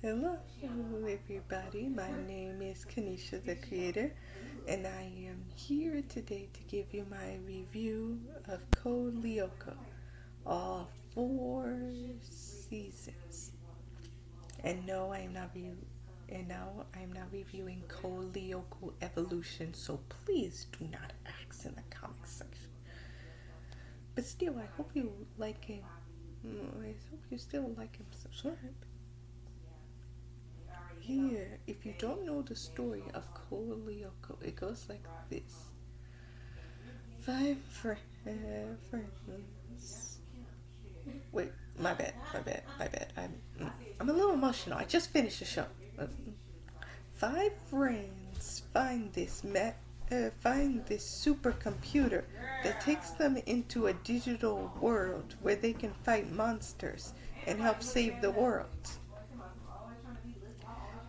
Hello, everybody. My name is Kanisha, the creator, and I am here today to give you my review of Code Lyoko, all 4 seasons. And no, I am not reviewing Code Lyoko Evolution. So please do not ask in the comment section. But still, I hope you like him. I hope you still like him. Subscribe. Here, if you don't know the story of Code Lyoko, it goes like this. 5 friends. Wait, my bad. I'm a little emotional. I just finished the show. 5 friends find this supercomputer that takes them into a digital world where they can fight monsters and help save the world.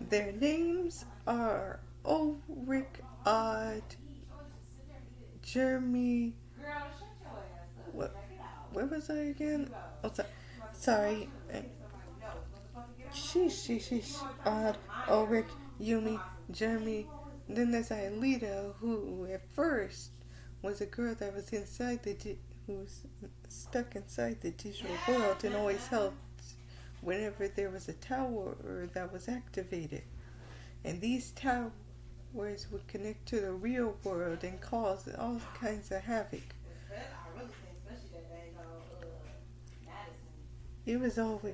Their names are Ulrich, Odd, Jeremy. What? Where was I again? Oh, sorry. Sheesh. Odd, Ulrich, Yumi, Jeremy. Then there's Aelita, who at first was a girl that was who was stuck inside the digital world and always helped whenever there was a tower that was activated. And these towers would connect to the real world and cause all kinds of havoc. It was always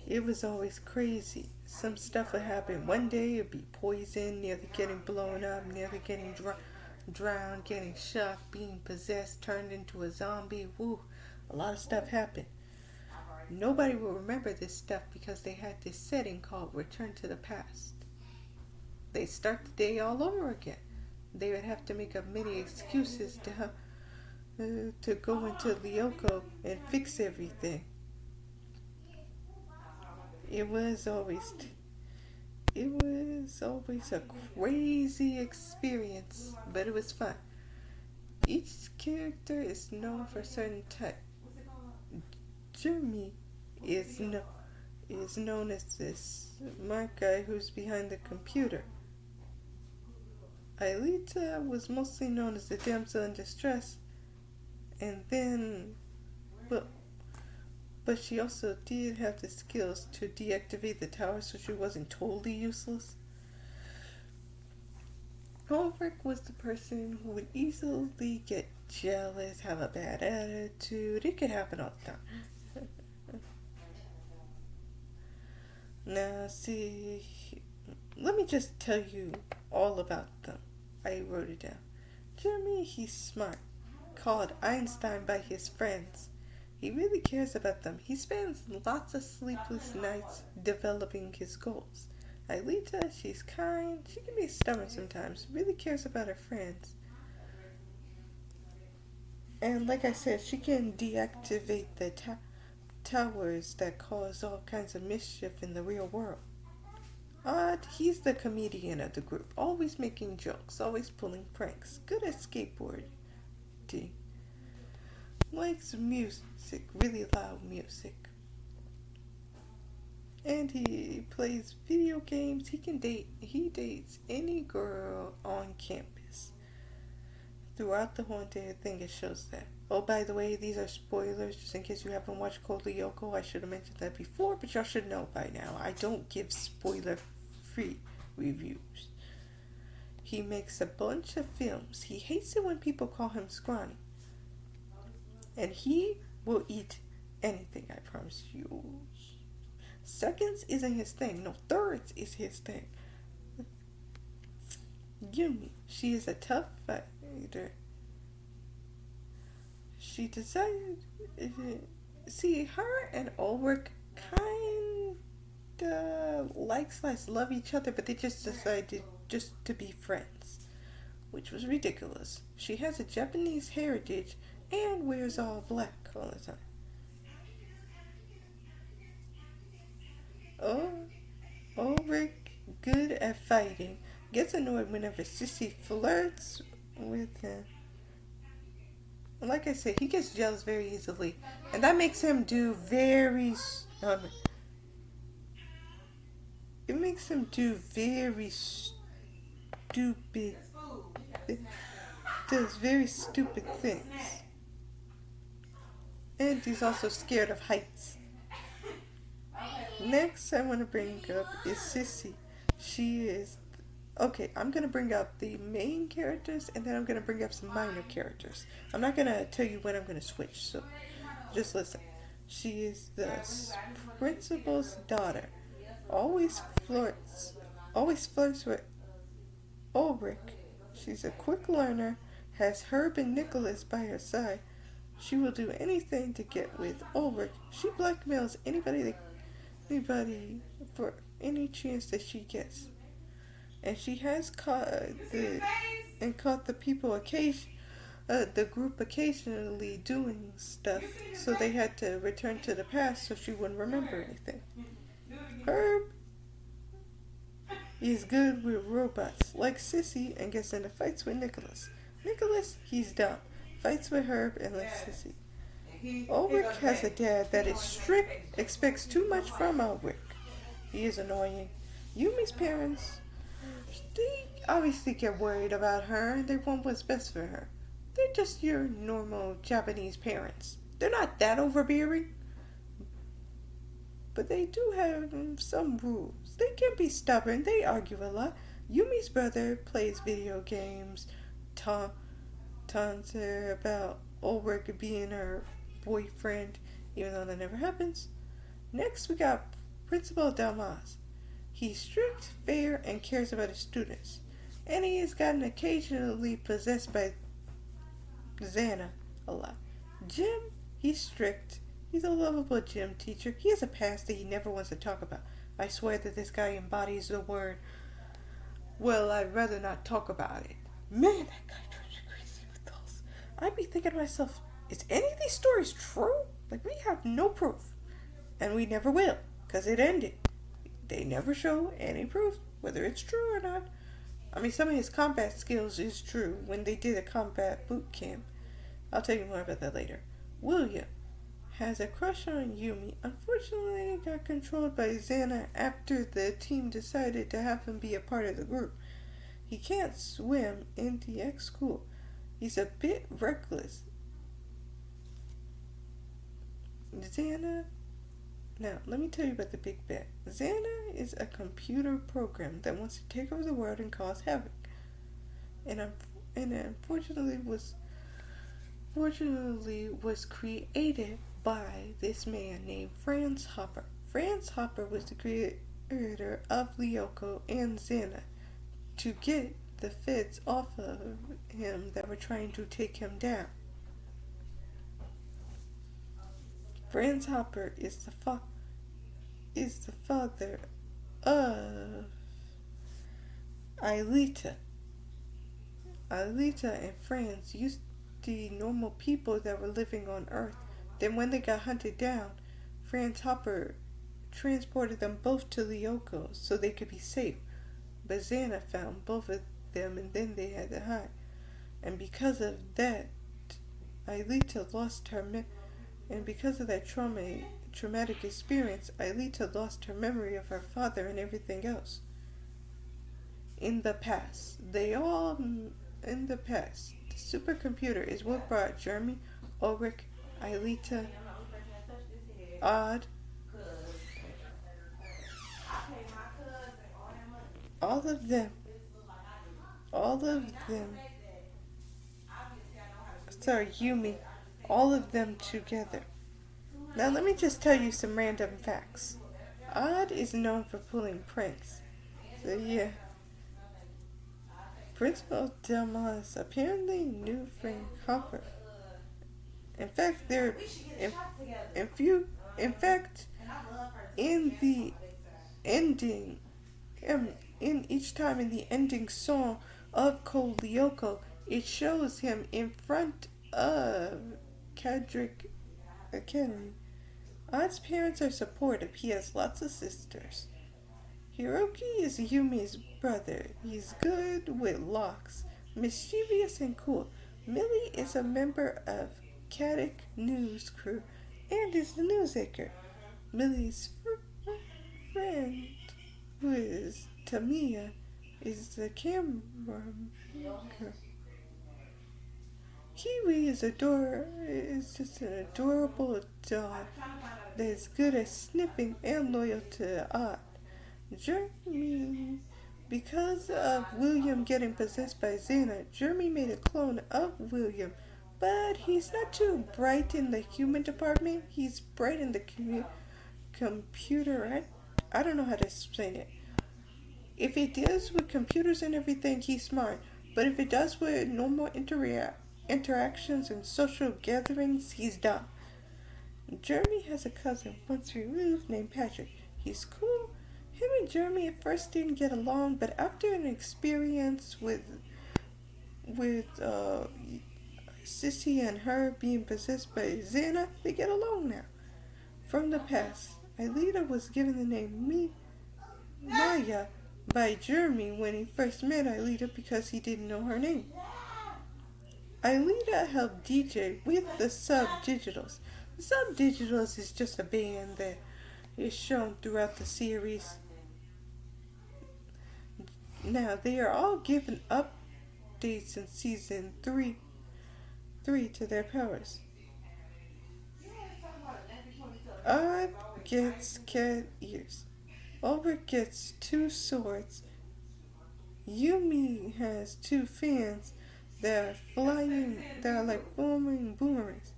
it was always crazy. Some stuff would happen. One day it'd be poison, nearly getting blown up, nearly getting drowned, getting shocked, being possessed, turned into a zombie. Woo, a lot of stuff happened. Nobody will remember this stuff because they had this setting called Return to the Past. They start the day all over again. They would have to make up many excuses to go into Lyoko and fix everything. It was always a crazy experience, but it was fun. Each character is known for a certain type. Jeremy is known as this smart guy who's behind the computer. Aelita was mostly known as the damsel in distress, and then, but she also did have the skills to deactivate the tower, so she wasn't totally useless. Ulrich was the person who would easily get jealous, have a bad attitude. It could happen all the time. Now, see, let me just tell you all about them. I wrote it down. Jeremy, he's smart, called Einstein by his friends. He really cares about them. He spends lots of sleepless nights developing his goals. Aelita, she's kind. She can be stubborn sometimes. Really cares about her friends. And like I said, she can deactivate the towers that cause all kinds of mischief in the real world. Odd, he's the comedian of the group, always making jokes, always pulling pranks, good at skateboarding. Likes music, really loud music. And he plays video games. He dates any girl on campus. Throughout the whole entire thing, it shows that. Oh, by the way, these are spoilers, just in case you haven't watched Code Lyoko. I should have mentioned that before, but y'all should know by now. I don't give spoiler-free reviews. He makes a bunch of films. He hates it when people call him scrawny. And he will eat anything, I promise you. Seconds isn't his thing. No, thirds is his thing. Yumi, she is a tough fighter. She decided, see, her and Ulrich kinda love each other, but they just decided just to be friends, which was ridiculous. She has a Japanese heritage and wears all black all the time. Oh, Ulrich, good at fighting, gets annoyed whenever Sissy flirts with him. Like I said, he gets jealous very easily, and that makes him do very it makes him do very stupid, does very stupid things. And he's also scared of heights. Next, I want to bring up is Sissy. She is. Okay, I'm going to bring up the main characters and then I'm going to bring up some minor characters. I'm not going to tell you when I'm going to switch, so just listen. She is the principal's daughter. Always flirts. Always flirts with Ulrich. She's a quick learner, has Herb and Nicholas by her side. She will do anything to get with Ulrich. She blackmails anybody for any chance that she gets. And she has caught the people the group occasionally doing stuff, so they had to return to the past so she wouldn't remember anything. Herb is good with robots, like Sissy, and gets into fights with Nicholas. Nicholas, he's dumb, fights with Herb and like Sissy. Ulrich has a dad that is strict, expects too much from Ulrich. He is annoying. Yumi's parents, they obviously get worried about her and they want what's best for her. They're just your normal Japanese parents. They're not that overbearing, but they do have some rules. They can be stubborn, they argue a lot. Yumi's brother plays video games, taunts her about Ulrich being her boyfriend, even though that never happens. Next, we got Principal Dalmas. He's strict, fair, and cares about his students. And he has gotten occasionally possessed by Xana a lot. Jim, he's strict. He's a lovable gym teacher. He has a past that he never wants to talk about. I swear that this guy embodies the word, well, I'd rather not talk about it. Man, that guy drives me crazy with those. I'd be thinking to myself, is any of these stories true? Like, we have no proof. And we never will, because it ended. They never show any proof, whether it's true or not. I mean, some of his combat skills is true when they did a combat boot camp. I'll tell you more about that later. William has a crush on Yumi. Unfortunately, it got controlled by Xana after the team decided to have him be a part of the group. He can't swim in the ex-school. He's a bit reckless. Xana... Now, let me tell you about the big bet. Xana is a computer program that wants to take over the world and cause havoc. And unfortunately was created by this man named Franz Hopper. Franz Hopper was the creator of Lyoko and Xana to get the feds off of him that were trying to take him down. Franz Hopper is the father of Aelita. Aelita and Franz used to be normal people that were living on Earth. Then when they got hunted down, Franz Hopper transported them both to Lyoko so they could be safe. But Xana found both of them and then they had to hide. And because of that, Aelita lost her and because of that traumatic experience, Aelita lost her memory of her father and everything else. In the past, the supercomputer is what brought Jeremy, Ulrich, Aelita, Odd, all of them, Yumi, all of them together. Now let me just tell you some random facts. Odd is known for pulling pranks. So yeah. Principal Delmas apparently knew Frank Hopper. In fact, in the ending, in each time in the ending song of Code Lyoko, it shows him in front of Cadric Academy. Odd's parents are supportive. He has lots of sisters. Hiroki is Yumi's brother. He's good with locks, mischievous and cool. Millie is a member of Caddick News Crew and is the news anchor. Millie's friend who is Tamiya, is the camera girl. Kiwi is just an adorable dog that's good at sniffing and loyal to Odd. Jeremy, because of William getting possessed by Xana, Jeremy made a clone of William, but he's not too bright in the human department. He's bright in the computer. I don't know how to explain it. If it deals with computers and everything, he's smart. But if it does with normal interactions and social gatherings, he's dumb. Jeremy has a cousin once removed named Patrick. He's cool. Him and Jeremy at first didn't get along, but after an experience with Sissy and her being possessed by Xana, they get along now. From the past, Aelita was given the name Maya by Jeremy when he first met Aelita because he didn't know her name. Aelita helped DJ with the Sub-Digitals. The Sub-Digitals is just a band that is shown throughout the series. Now, they are all given updates in season 3 to their powers. Odd gets cat ears. Albert gets 2 swords. Yumi has 2 fans that are like flying boomerangs.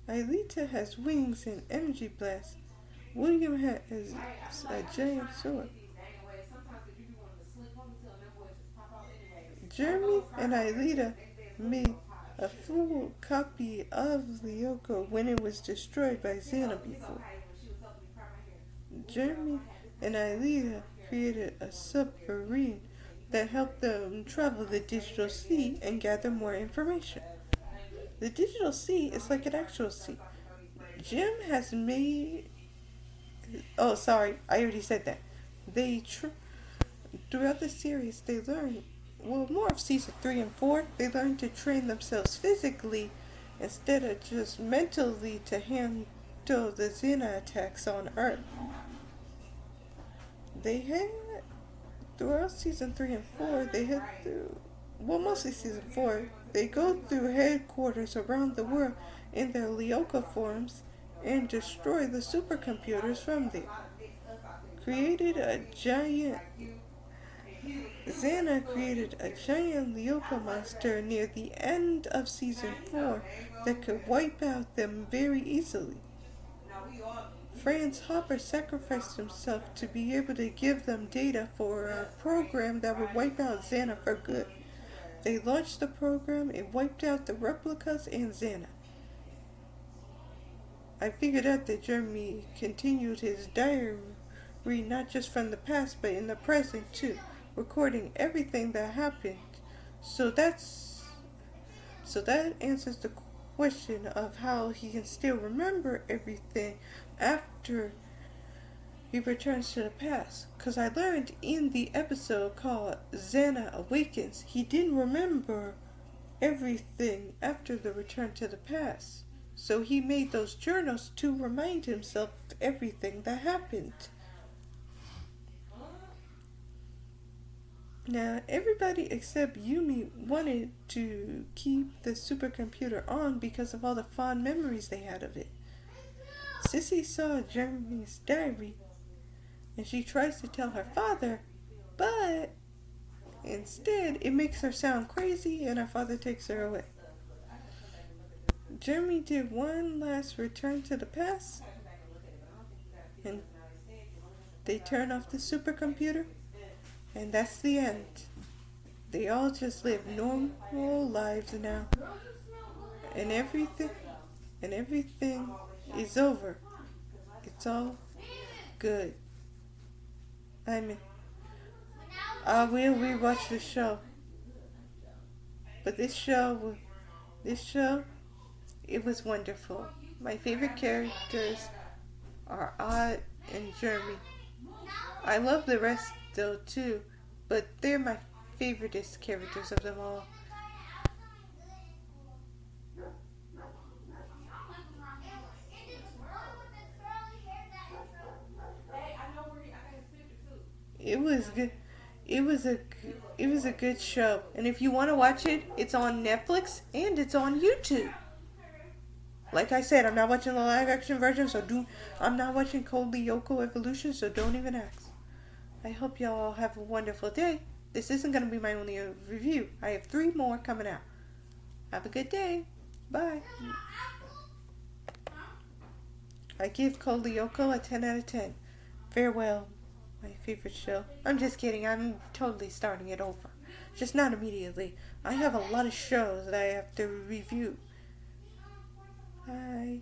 Aelita has wings and energy blasts. William has a giant sword. Jeremy and Aelita made a full copy of Lyoko when it was destroyed by Xana before. Jeremy and Aelita created a submarine that helped them travel the digital sea and gather more information. The digital sea is like an actual sea. Jim has made... Oh, sorry, I already said that. Throughout the series, they learn... Well, more of season 3 and 4, they learn to train themselves physically instead of just mentally to handle the Xena attacks on Earth. They had... Throughout season 3 and 4, they had through... Well, mostly season 4, they go through headquarters around the world in their Lyoko forms and destroy the supercomputers from there. Xana created a giant Lyoko monster near the end of season 4 that could wipe out them very easily. Franz Hopper sacrificed himself to be able to give them data for a program that would wipe out Xana for good. They launched the program, it wiped out the replicas and Xana. I figured out that Jeremy continued his diary not just from the past but in the present too, recording everything that happened. So that answers the question of how he can still remember everything after he returns to the past. Because I learned in the episode called Xana Awakens, he didn't remember everything after the return to the past. So he made those journals to remind himself of everything that happened. Now, everybody except Yumi wanted to keep the supercomputer on because of all the fond memories they had of it. Sissy saw Jeremy's diary and she tries to tell her father, but instead it makes her sound crazy and her father takes her away. Jeremy did one last return to the past and they turn off the supercomputer and that's the end. They all just live normal lives now and everything is over. It's all good. I will rewatch the show. But this show, it was wonderful. My favorite characters are Odd and Jeremy. I love the rest though too, but they're my favoriteest characters of them all. It was good. It was a good show. And if you want to watch it, it's on Netflix and it's on YouTube. Like I said, I'm not watching the live action version, I'm not watching Code Lyoko Evolution, so don't even ask. I hope y'all have a wonderful day. This isn't going to be my only review. I have 3 more coming out. Have a good day. Bye. I give Code Lyoko a 10 out of 10. Farewell, my favorite show. I'm just kidding. I'm totally starting it over. Just not immediately. I have a lot of shows that I have to review. Bye.